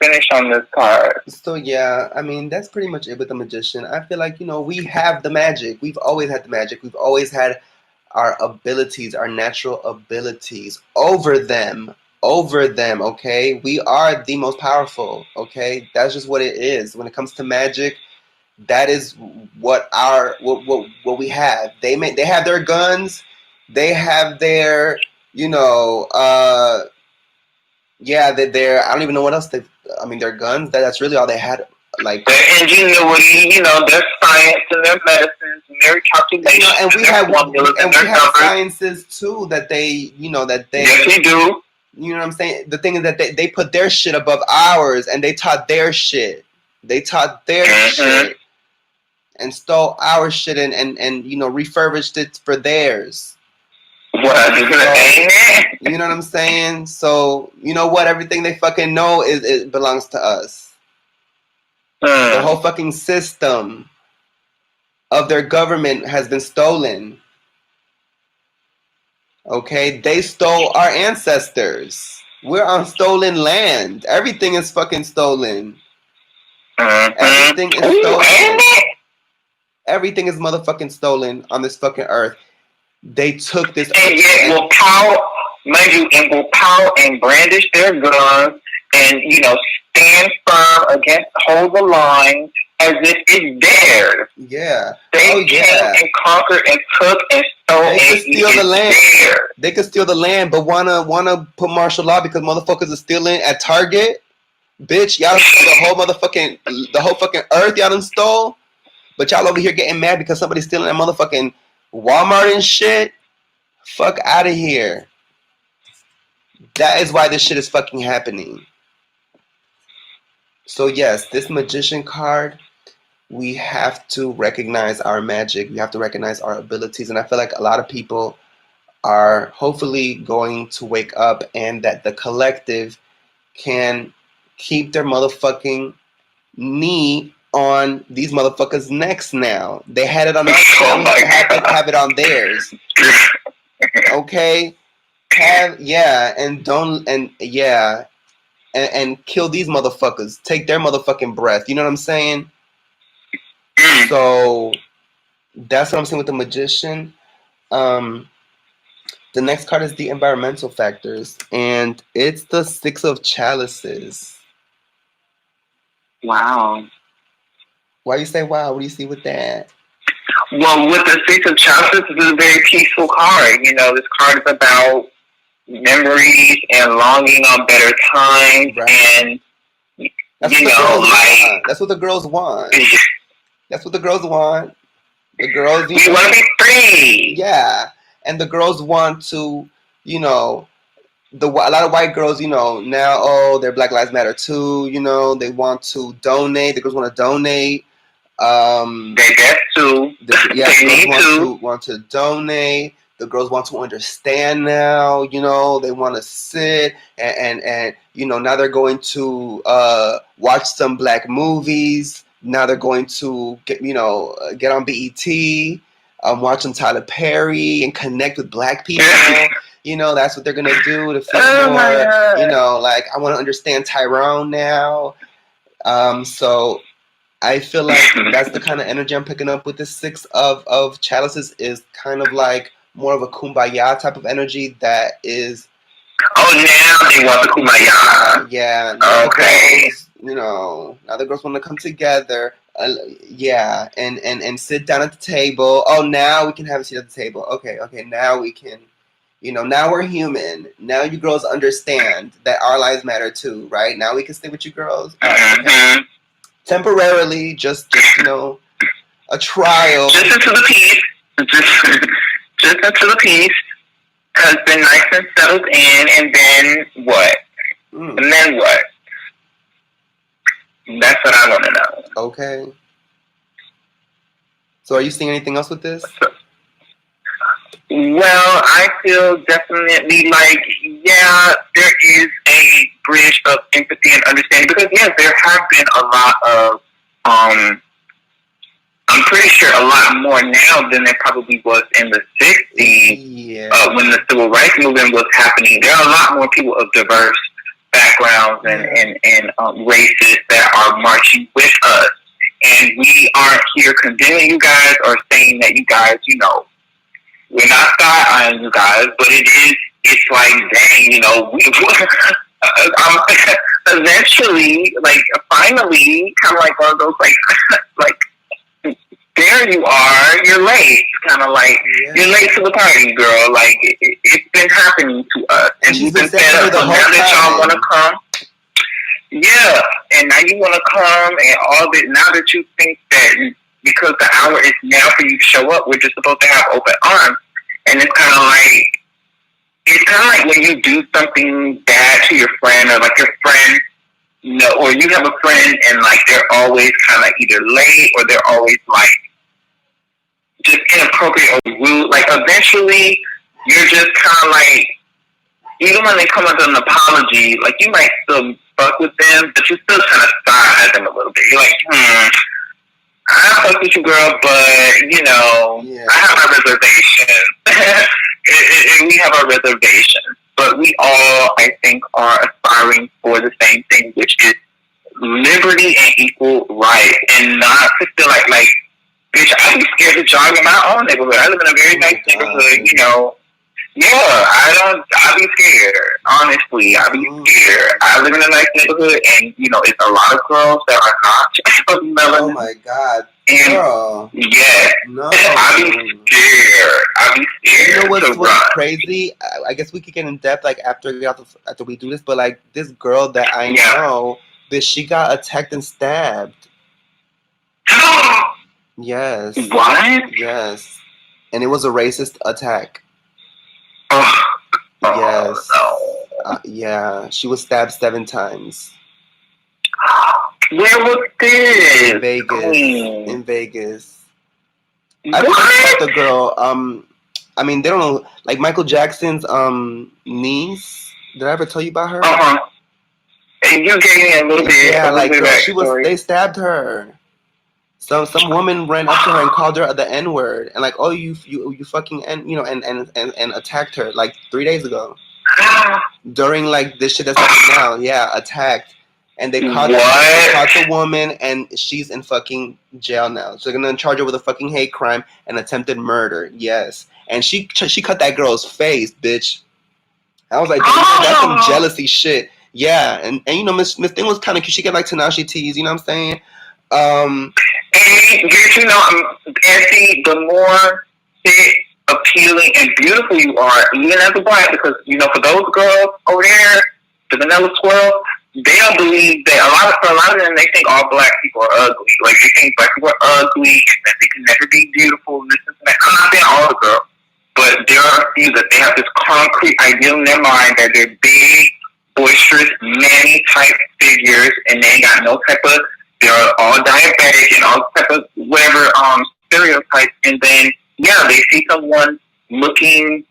finish on this card. So yeah, I mean that's pretty much it with the magician. I feel like we have the magic. We've always had the magic. We've always had our abilities, our natural abilities over them. Okay, we are the most powerful. Okay, that's just what it is. When it comes to magic, that is what what we have. They have their guns. They have their yeah, they're. I don't even know what else they. I mean, their guns. That's really all they had. Like their ingenuity, their science and their medicines and their calculations. And we have sciences too that they. Yes, we do. You know what I'm saying? The thing is that they put their shit above ours, and they taught their shit. They taught their shit, and stole our shit, and refurbished it for theirs. What? You know what I'm saying? So you know what? Everything they fucking know it belongs to us. The whole fucking system of their government has been stolen. Okay, they stole our ancestors. We're on stolen land. Everything is fucking stolen. Everything is stolen. Everything is motherfucking stolen on this fucking earth. They took this. And yet will power and brandish their guns and, stand firm against, hold the line as if it's theirs. Yeah. They came and conquered and took and stole. They could steal the land. They could steal the land, but wanna put martial law because motherfuckers are stealing at Target. Bitch, y'all stole the whole fucking earth y'all done stole. But y'all over here getting mad because somebody's stealing that motherfucking Walmart and shit. Fuck out of here. That is why this shit is fucking happening. So yes, this magician card, we have to recognize our magic. We have to recognize our abilities. And I feel like a lot of people are hopefully going to wake up and that the collective can keep their motherfucking knee on these motherfuckers' necks now. They had it on us, so we have it on theirs. Okay? And kill these motherfuckers. Take their motherfucking breath. You know what I'm saying? So that's what I'm saying with the magician. The next card is the environmental factors, and it's the 6 of chalices. Wow. Why you say wow? What do you see with that? Well, with the 6 of chalices, this is a very peaceful card. This card is about memories and longing on better times, right. And that's what the girls want. That's what the girls want. The girls, we want to be free. Yeah, and the girls want to, a lot of white girls, now their Black Lives Matter too. They want to donate. The girls want to donate. They get to. The girls want to donate. The girls want to understand now. They want to sit and now they're going to watch some black movies. Now they're going to get on BET, watch some Tyler Perry and connect with black people. That's what they're gonna do to feel more. Like I want to understand Tyrone now. So I feel like that's the kind of energy I'm picking up with the 6 of chalices. Is kind of like more of a kumbaya type of energy that is. Oh, now they want the kumbaya. Yeah. Okay. Now the girls want to come together Uh, yeah, and sit down at the table. Oh, now we can have a seat at the table. Okay, now we can. Now we're human. Now you girls understand that our lives matter too, right? Now we can stay with you girls. All right, okay. Temporarily, just a trial. Just into the peace. Just into the peace. Has been nice and settled in, and then what? And then what? That's what I want to know. Okay. So, are you seeing anything else with this? Well, I feel definitely like, yeah, there is a bridge of empathy and understanding because, yes, there have been a lot of, I'm pretty sure a lot more now than there probably was in the 60s when the civil rights movement was happening. There are a lot more people of diverse backgrounds and races that are marching with us. And we aren't here condemning you guys or saying that you guys, we're not side-eyeing you guys, but it's like, dang, eventually, like, finally, kind of like one of those, like, there you are, you're late. Kind of like, you're late to the party, girl. Like, it's been happening to us. And you've been fed up, so now that y'all want to come. Yeah, and now you want to come and all that. Now that you think that because the hour is now for you to show up, we're just supposed to have open arms. And it's kind of like when you do something bad to your friend or like your friend, or you have a friend and like they're always kind of either late or they're always like just inappropriate or rude. Like eventually you're just kind of like, even when they come with an apology, like you might still fuck with them, but you still kind of side at them a little bit. You're like, I fuck with you, girl, but I have my reservations. and we have our reservations, but we all, I think, are aspiring for the same thing, which is liberty and equal rights, and not to feel like, bitch, I'd be scared to jog in my own neighborhood. I live in a very nice neighborhood, Yeah, I'd be scared. Honestly, I'd be scared. I live in a nice neighborhood, and, it's a lot of girls that are not melanin. Oh, my God. And, girl. Yeah. No. I'd be scared. What's crazy? I guess we could get in depth, after we do this, but, this girl that I know, that she got attacked and stabbed. Yes. What? Yes. And it was a racist attack. Yes. Yeah, she was stabbed 7 times. Where was this? In Vegas. In Vegas. I forgot the girl. I mean, they don't know. Like Michael Jackson's niece. Did I ever tell you about her? And you gave me a little bit. Yeah, she was. They stabbed her. Some woman ran up to her and called her the N-word and oh you fucking and attacked her 3 days ago during this shit that's happening now. Yeah, attacked, and they caught the woman and she's in fucking jail now. So they're gonna charge her with a fucking hate crime and attempted murder. Yes, and she cut that girl's face, bitch. I was like, that's some jealousy shit. Yeah, and Miss Thing was kind of cute. She got Tanashi tease. You know what I'm saying? And see, the more fit, appealing, and beautiful you are, even as a black, because for those girls over there, the vanilla squirrel, they don't believe that for a lot of them, they think all black people are ugly. Like they think black people are ugly and that they can never be beautiful. And this and that. I'm not saying all the girls, but there are a few that they have this concrete ideal in their mind that they're big, boisterous, manly type figures, and they ain't got no type of. They're all diabetic and all type of whatever stereotypes, and then they see someone looking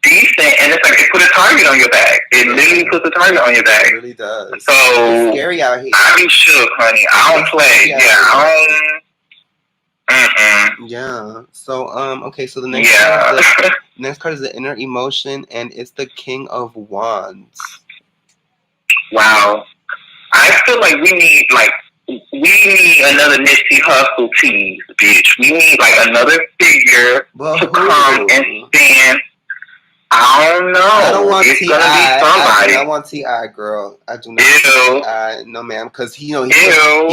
decent, and it's like they put a target on your back. It literally puts a target on your back. It really does. So it's scary out here. I be shook, honey. I don't play. I don't. Yeah. So okay. So the next next card is the inner emotion, and it's the King of Wands. Wow. I feel like we need another Nipsey Hussle tease, bitch. We need another figure to come and stand. I don't know. I don't want it's Ti. gonna be I do somebody. not want Ti, girl. I do not Ew. want Ti. No, ma'am. Because he Ew.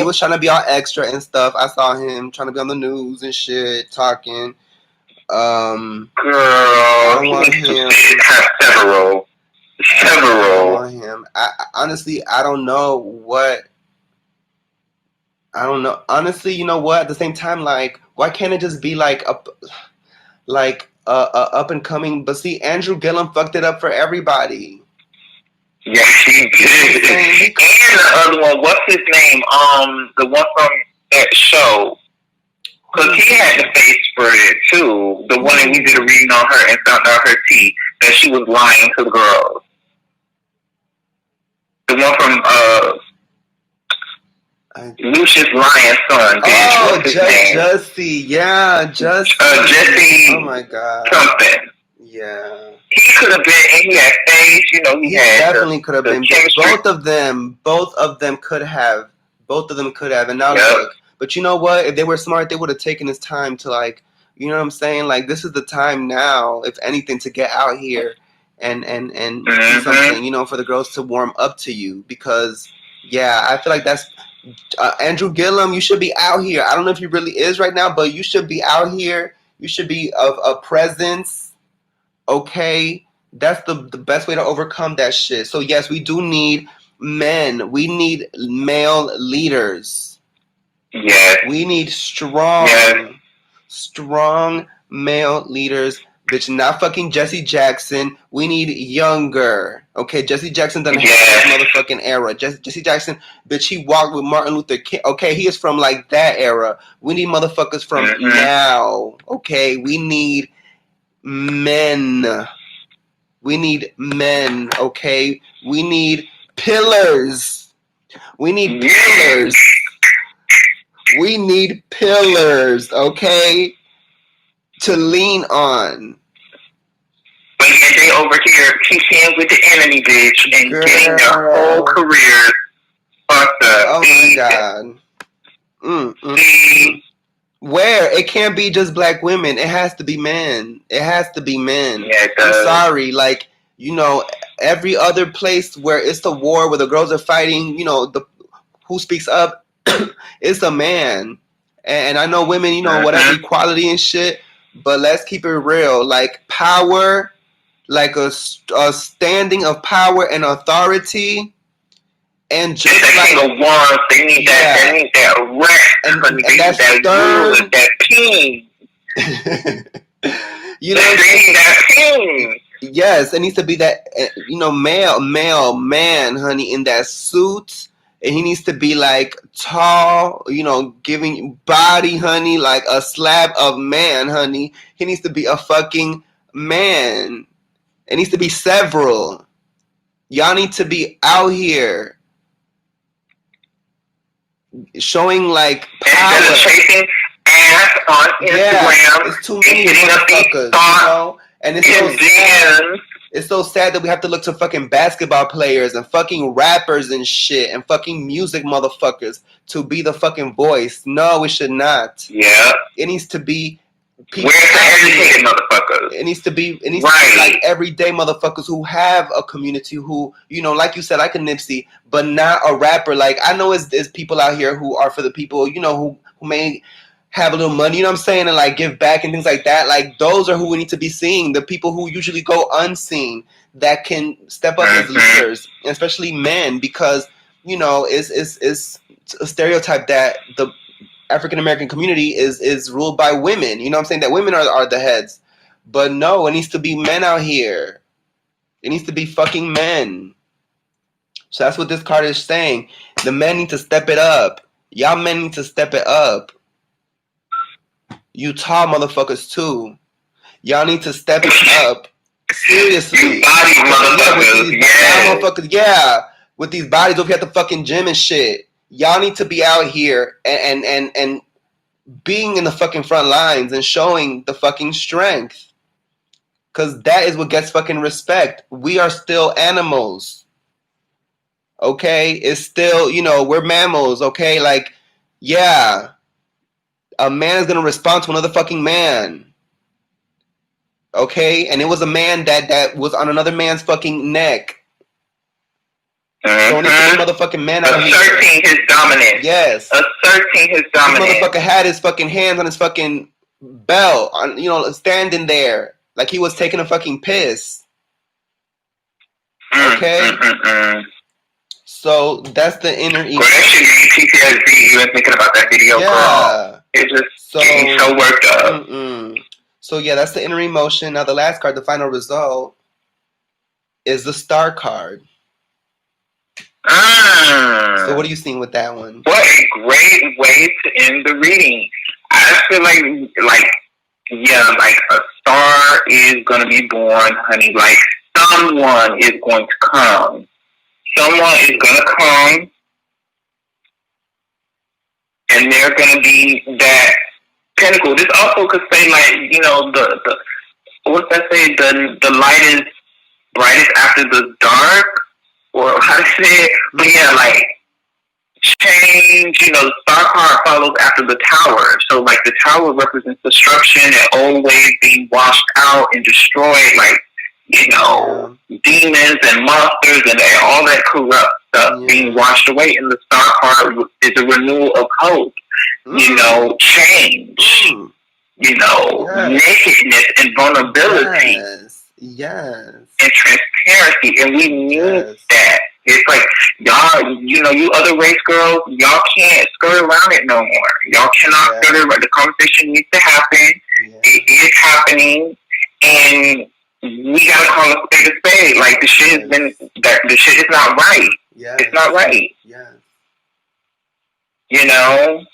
was trying to be all extra and stuff. I saw him trying to be on the news and shit, talking. Girl, I don't he want needs to him. have several. I don't Several. want him. Honestly, I don't know what. I don't know. Honestly, you know what? At the same time, like, why can't it just be like a up and coming? But see, Andrew Gillum fucked it up for everybody. Yes, he did. And the other one, what's his name? The one from that show. Because he had the face for it too. The one that we did a reading on her and found out her tea that she was lying to the girls. The one from Lucius Lyon's son. Oh, what's his name? Jesse. Yeah, Jesse. Jesse. Oh my god. Something. Yeah. He could have been, and he had face. You know, he had definitely could have been. chemistry. Both of them could have. And now look. But you know what? If they were smart, they would have taken this time to, like, you know what I'm saying? Like, this is the time now, if anything, to get out here and do something, you know, for the girls to warm up to you. Because, yeah, I feel like that's Andrew Gillum. You should be out here. I don't know if he really is right now, but you should be out here. You should be of a presence. Okay, that's the best way to overcome that shit. So yes, we do need men. We need male leaders. Yes. We need strong male leaders. Bitch, not fucking Jesse Jackson. We need younger. Okay, Jesse Jackson doesn't have this motherfucking era. Jesse Jackson, bitch, he walked with Martin Luther King. Okay, he is from like that era. We need motherfuckers from now. Okay, we need men. We need men, okay? We need pillars. We need pillars. We need pillars, okay? To lean on. But yet they over here keeping with the enemy, bitch, and getting their whole career fucked up. Oh my god. Where? It can't be just black women. It has to be men. It has to be men. Yeah, I'm sorry. Like, you know, every other place where it's the war, where the girls are fighting, you know, who speaks up is a man. And I know women, you know, whatever, equality and shit, but let's keep it real. Like, power, like a standing of power and authority. And just like the ones, they need that. They need that rest. And they need that stern, that pain. You know, they need that pain. Yes, it needs to be that, you know, male man, honey, in that suit. And he needs to be like tall, you know, giving body, honey, like a slab of man, honey. He needs to be a fucking man. It needs to be several. Y'all need to be out here showing like power. Instead of chasing ass on Instagram, it's too many motherfuckers, you know? And it's so sad. It's so sad that we have to look to fucking basketball players and fucking rappers and shit and fucking music motherfuckers to be the fucking voice. No, it should not. Yeah. It needs to be people. Where's the everyday motherfuckers? It needs to be like everyday motherfuckers who have a community, who, you know, like you said, like a Nipsey, but not a rapper. Like, I know it's people out here who are for the people, you know, who may have a little money, you know what I'm saying, and like give back and things like that. Like, those are who we need to be seeing. The people who usually go unseen, that can step up as leaders, especially men, because, you know, it's a stereotype that the African American community is ruled by women. You know what I'm saying? That women are the heads. But no, it needs to be men out here. It needs to be fucking men. So that's what this card is saying. The men need to step it up. Y'all men need to step it up. You tall motherfuckers too. Y'all need to step it up. Seriously. Body motherfuckers. Yeah. With these bodies over here at the fucking gym and shit. Y'all need to be out here and being in the fucking front lines and showing the fucking strength. Because that is what gets fucking respect. We are still animals. Okay? It's still, you know, we're mammals. Okay? Like, yeah. A man is going to respond to another fucking man. Okay, and it was a man that was on another man's fucking neck. So when they put this motherfucking man out here, asserting his dominance. yes, Asserting his dominance. This motherfucker had his fucking hands on his fucking belt, on, you know, standing there like he was taking a fucking piss. Okay. So that's the inner ego. Well, that shit gave PTSD even thinking about that video, girl. It just getting so worked up. So yeah, that's the inner emotion. Now the last card, the final result, is the star card. So what are you seeing with that one? What a great way to end the reading. I feel like yeah, like a star is gonna be born, honey. Like someone is going to come. Someone is gonna come, and they're gonna be that pinnacle. This also could say, like, you know, the what's that say? The light is brightest after the dark, or how to say it? But yeah, like change. You know, the star card follows after the tower. So like the tower represents destruction and old ways being washed out and destroyed. Like, you know, demons and monsters and all that corrupt stuff being washed away. And the star card is a renewal of hope. You know, change. You know, nakedness and vulnerability. Yes. And transparency. And we need that. It's like, y'all, you know, you other race girls, y'all can't skirt around it no more. Y'all cannot skirt around. The conversation needs to happen. It is happening. And we gotta call a spade a spade. Like, the shit has been, the shit is not right. It's not right. You know?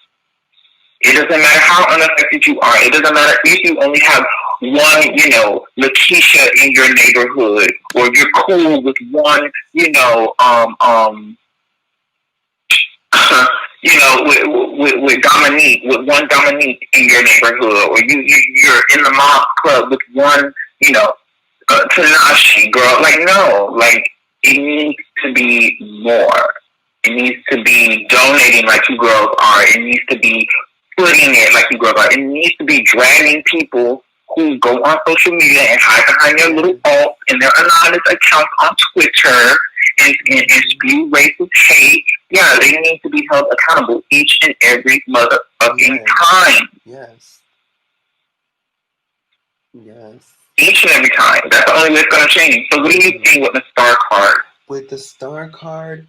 It doesn't matter how unaffected you are. It doesn't matter if you only have one, you know, Lakeisha in your neighborhood, or you're cool with one, you know, you know, with Dominique, with one Dominique in your neighborhood, or you're in the mom club with one, you know, Tanashi girl. Like, no, like, it needs to be more. It needs to be donating like you girls are. It needs to be putting it like you girls are. It needs to be dragging people who go on social media and hide behind their little alt and their anonymous accounts on Twitter and spew racist hate. Yeah, they need to be held accountable each and every motherfucking time. Yes. Each and every time. That's the only way it's going to change. So what do you think with the star card? With the star card,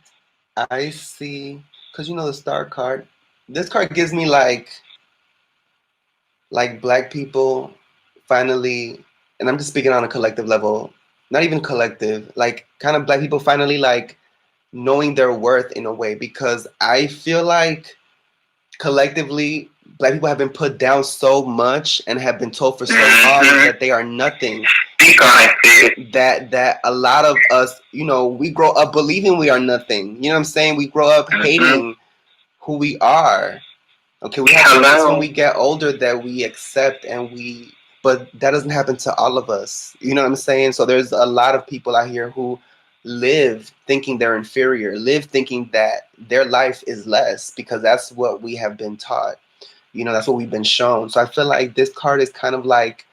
I see, because you know the star card, this card gives me like black people finally, and I'm just speaking on a collective level, not even collective, like kind of black people finally like knowing their worth in a way, because I feel like collectively black people have been put down so much and have been told for so long that they are nothing. That a lot of us, you know, we grow up believing we are nothing. You know what I'm saying? We grow up hating who we are. Okay, we have to, when we get older, that we accept but that doesn't happen to all of us. You know what I'm saying? So there's a lot of people out here who live thinking they're inferior, live thinking that their life is less, because that's what we have been taught. You know, that's what we've been shown. So I feel like this card is kind of like,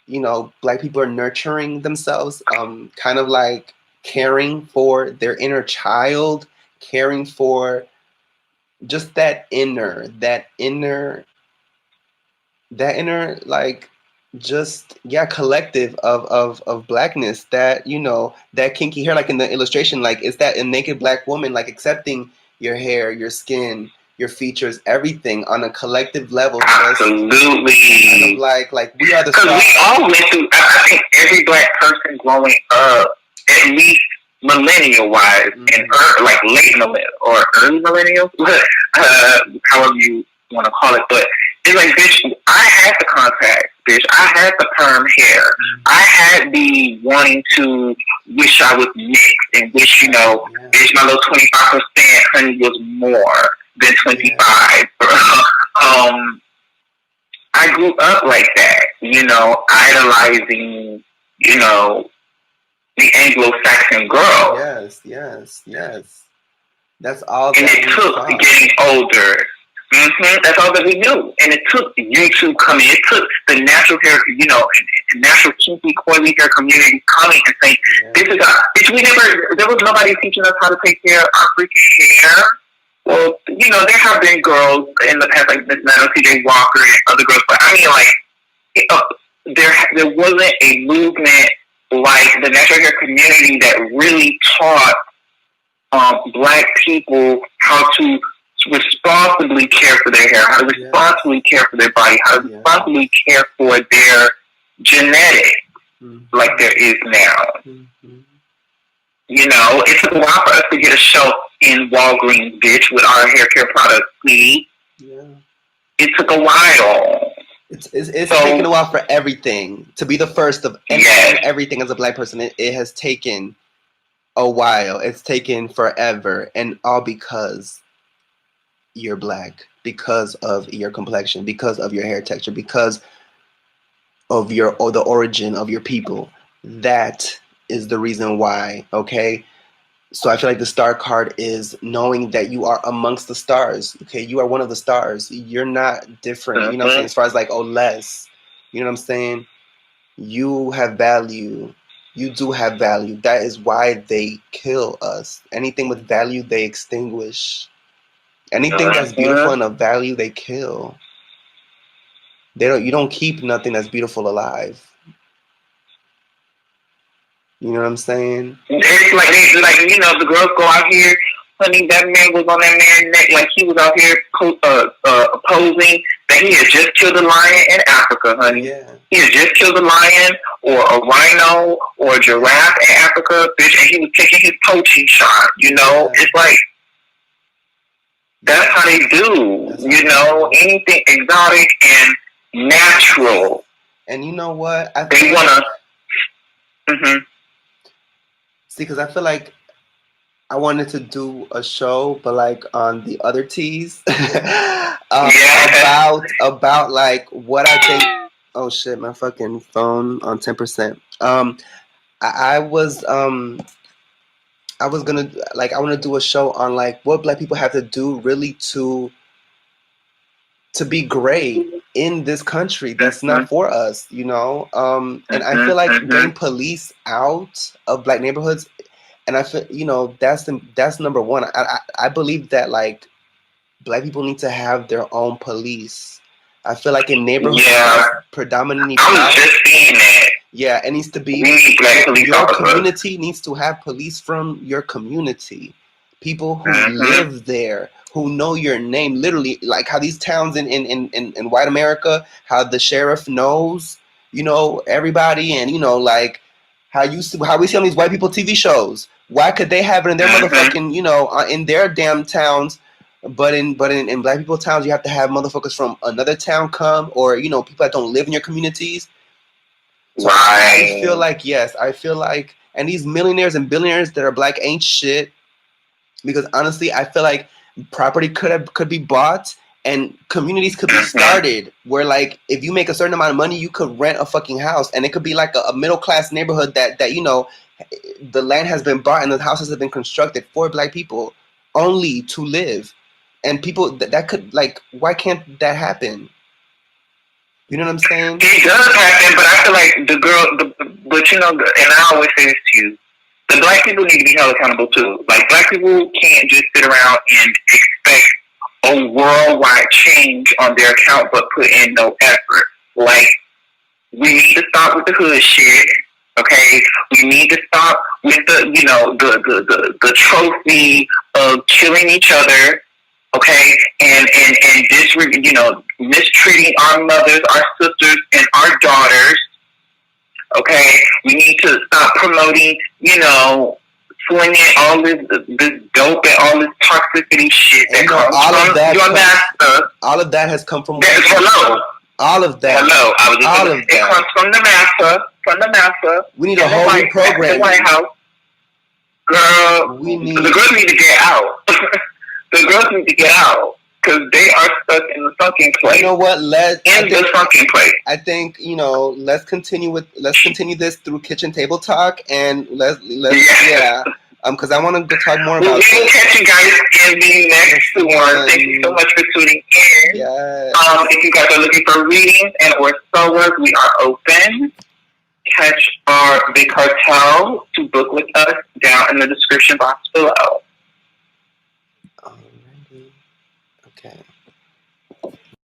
you know, black people are nurturing themselves, kind of like caring for their inner child, caring for just that inner, like, just, collective of blackness, that, you know, that kinky hair, like in the illustration, like, is that a naked black woman, like, accepting your hair, your skin, your features, everything on a collective level. Absolutely. Kind of like we are the stars. Because we all went through, I think every black person growing up, at least millennial-wise, and like late millennial or early millennials, however you want to call it, but it's like, bitch, I had the contacts, bitch. I had the perm hair. I had the wanting to wish I was mixed and wish, you know, bitch, my little 25%, honey, was more than 25. I grew up like that, you know, idolizing, you know, the Anglo-Saxon girl. Yes. That's all. And it took getting older That's all that we knew. And it took YouTube coming. It took the natural hair, natural kinky, coily hair community coming and saying, this is there was nobody teaching us how to take care of our freaking hair. Well, there have been girls in the past, like Miss Nano, TJ Walker, and other girls, but I mean, like, there wasn't a movement like the natural hair community that really taught Black people how to responsibly care for their hair, how to responsibly care for their body, how to responsibly care for their genetics, like there is now. It took a while for us to get a shelf in Walgreens, bitch, with our hair care products, please. Yeah. It took a while. It's taken a while for everything. To be the first of everything as a Black person, it has taken a while. It's taken forever. And all because you're Black, because of your complexion, because of your hair texture, because of the origin of your people. That is the reason why, okay? So I feel like the star card is knowing that you are amongst the stars, okay? You are one of the stars. You're not different, you know what I'm saying? As far as like, less, you know what I'm saying? You have value. You do have value. That is why they kill us. Anything with value, they extinguish. Anything that's beautiful and of value, they kill. You don't keep nothing that's beautiful alive. You know what I'm saying? It's like the girls go out here, honey, that man was on that man's neck, like he was out here posing that he had just killed a lion in Africa, honey. Yeah. He had just killed a lion or a rhino or a giraffe in Africa, bitch, and he was taking his poaching shot, It's like, that's how they do, anything exotic and natural. And you know what? They want to... See, because I feel like I wanted to do a show, but like on the other teas, about like what I think. Oh shit, my fucking phone on 10%. I was gonna I want to do a show on like what Black people have to do really to be great in this country that's not for us, and I feel like getting police out of Black neighborhoods, and I feel that's number one. I believe that like Black people need to have their own police. I feel like in neighborhoods predominantly I was just seeing that. Yeah, it needs to be your community needs to have police from your community. People who live there, who know your name, literally, like how these towns in white America, how the sheriff knows, everybody, and like how we see on these white people TV shows. Why could they have it in their motherfucking, in their damn towns, but in Black people towns, you have to have motherfuckers from another town come, or people that don't live in your communities. So I feel like, and these millionaires and billionaires that are Black ain't shit. Because honestly, I feel like property could be bought and communities could be started where like if you make a certain amount of money, you could rent a fucking house, and it could be like a middle class neighborhood that the land has been bought and the houses have been constructed for Black people only to live, and people that could like, why can't that happen? You know what I'm saying? It does happen, but I feel like and I always say this to you. The Black people need to be held accountable too. Like Black people can't just sit around and expect a worldwide change on their account, but put in no effort. Like we need to stop with the hood shit. Okay, we need to stop with the trophy of killing each other. Okay, and mistreating our mothers, our sisters, and our daughters. Okay, we need to stop promoting, slinging all this dope and all this toxicity shit that comes from your master. All of that has come from. Hello. All of that. Hello. It comes from the master. From the master. We need a whole reprogram. The White House. Girl, the girls need to get out. The girls need to get out. Because they are stuck in the sunken place. You know what? The sunken place. I think let's continue this through kitchen table talk, and let's Because I want to talk more Well, about we will catch you guys in the next one. Thank you so much for tuning in. Yes. If you guys are looking for readings and or sewers, we are open. Catch our Big Cartel to book with us down in the description box below. Alrighty. Okay.